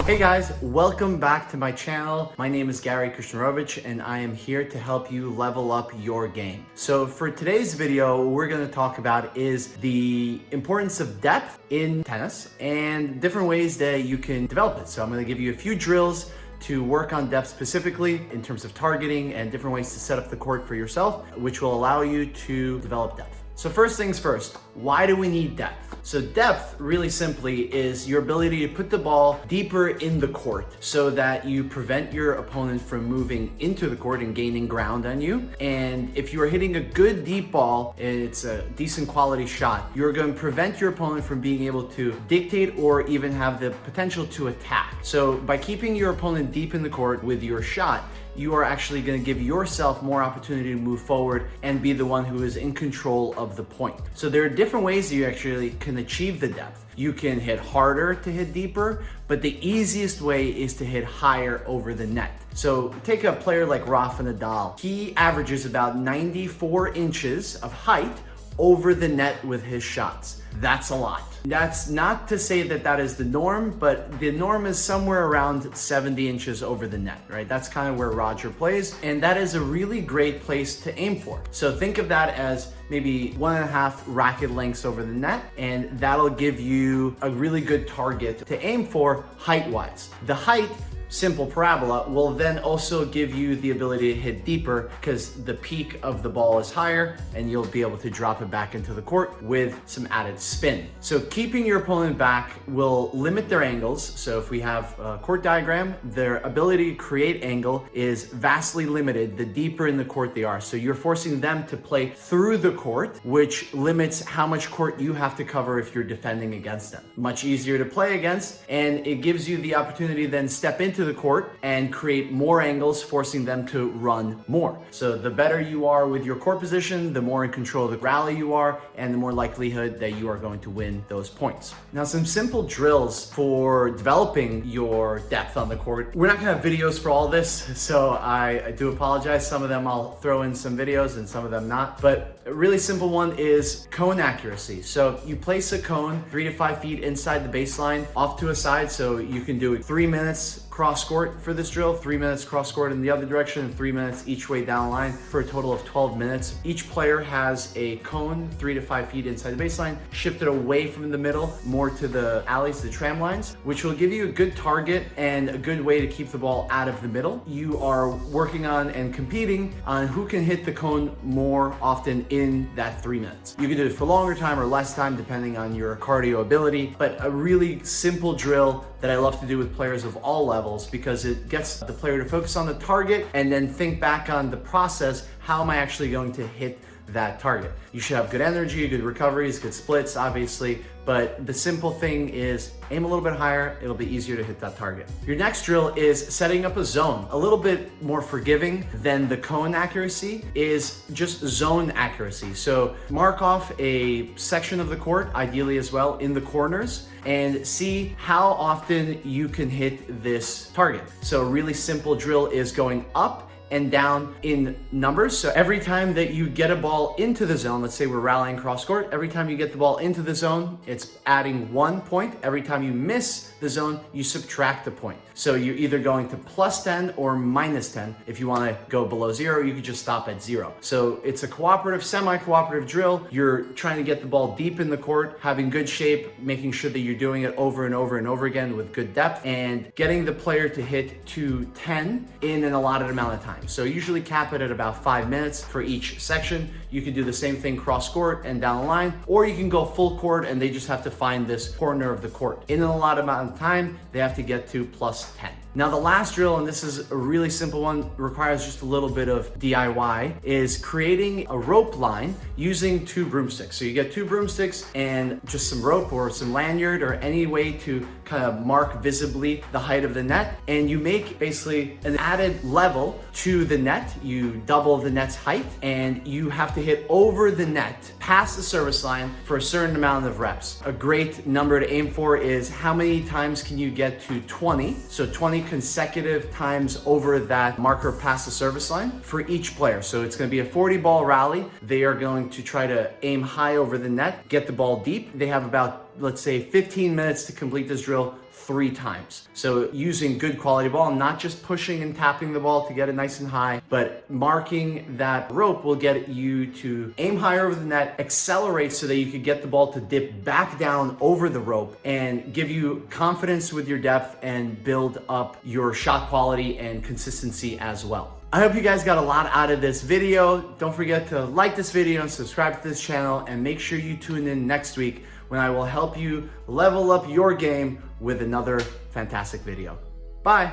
Hey guys, welcome back to my channel. My name is Gary Krishnarovich and I am here to help you level up your game. So for today's video, we're going to talk about is the importance of depth in tennis and different ways that you can develop it. So I'm going to give you a few drills to work on depth specifically in terms of targeting and different ways to set up the court for yourself, which will allow you to develop depth. So first things first, why do we need depth? So depth, really simply, is your ability to put the ball deeper in the court so that you prevent your opponent from moving into the court and gaining ground on you. And if you are hitting a good deep ball, and it's a decent quality shot, you're going to prevent your opponent from being able to dictate or even have the potential to attack. So by keeping your opponent deep in the court with your shot, you are actually going to give yourself more opportunity to move forward and be the one who is in control of the point. So there are different ways you actually can achieve the depth. You can hit harder to hit deeper, but the easiest way is to hit higher over the net. So take a player like Rafa Nadal. He averages about 94 inches of height over the net with his shots. That's a lot. That's not to say that that is the norm, but the norm is somewhere around 70 inches over the net, right? That's kind of where Roger plays, and that is a really great place to aim for. So think of that as maybe 1.5 racket lengths over the net, and that'll give you a really good target to aim for height-wise. The height, simple parabola, will then also give you the ability to hit deeper because the peak of the ball is higher and you'll be able to drop it back into the court with some added spin. So keeping your opponent back will limit their angles. So if we have a court diagram, their ability to create angle is vastly limited the deeper in the court they are. So you're forcing them to play through the court, which limits how much court you have to cover if you're defending against them. Much easier to play against, and it gives you the opportunity to then step into the court and create more angles, forcing them to run more. So the better you are with your court position, the more in control of the rally you are, and the more likelihood that you are going to win those points. Now, some simple drills for developing your depth on the court. We're not gonna have videos for all this, so I do apologize. Some of them I'll throw in some videos and some of them not, but a really simple one is cone accuracy. So you place a cone 3 to 5 feet inside the baseline off to a side, so you can do it 3 minutes cross court for this drill, 3 minutes cross court in the other direction, and 3 minutes each way down the line for a total of 12 minutes. Each player has a cone 3 to 5 feet inside the baseline, shifted away from the middle, more to the alleys, the tram lines, which will give you a good target and a good way to keep the ball out of the middle. You are working on and competing on who can hit the cone more often in that 3 minutes. You can do it for longer time or less time, depending on your cardio ability, but a really simple drill that I love to do with players of all levels because it gets the player to focus on the target and then think back on the process. How am I actually going to hit that target? You should have good energy, good recoveries, good splits, obviously, but the simple thing is aim a little bit higher, it'll be easier to hit that target. Your next drill is setting up a zone. A little bit more forgiving than the cone accuracy is just zone accuracy. So mark off a section of the court, ideally as well, in the corners, and see how often you can hit this target. So a really simple drill is going up and down in numbers. So every time that you get a ball into the zone, let's say we're rallying cross court, every time you get the ball into the zone, it's adding 1 point. Every time you miss the zone, you subtract a point. So you're either going to plus 10 or minus 10. If you want to go below 0, you could just stop at 0. So it's a cooperative, semi-cooperative drill. You're trying to get the ball deep in the court, having good shape, making sure that you're doing it over and over and over again with good depth, and getting the player to hit to 10 in an allotted amount of time. So usually cap it at about 5 minutes for each section. You can do the same thing cross court and down the line, or you can go full court and they just have to find this corner of the court. In an allotted amount of time, they have to get to plus 10. Now the last drill, and this is a really simple one, requires just a little bit of DIY, is creating a rope line using 2 broomsticks. So you get 2 broomsticks and just some rope or some lanyard or any way to kind of mark visibly the height of the net, and you make basically an added level to the net. You double the net's height and you have to hit over the net past the service line for a certain amount of reps. A great number to aim for is how many times can you get to 20? So 20 consecutive times over that marker past the service line for each player. So it's going to be a 40 ball rally. They are going to try to aim high over the net, get the ball deep. They have about let's say 15 minutes to complete this drill 3 times. So using good quality ball, not just pushing and tapping the ball to get it nice and high, but marking that rope will get you to aim higher over the net, accelerate so that you could get the ball to dip back down over the rope and give you confidence with your depth and build up your shot quality and consistency as well. I hope you guys got a lot out of this video. Don't forget to like this video and subscribe to this channel, and make sure you tune in next week when I will help you level up your game with another fantastic video. Bye.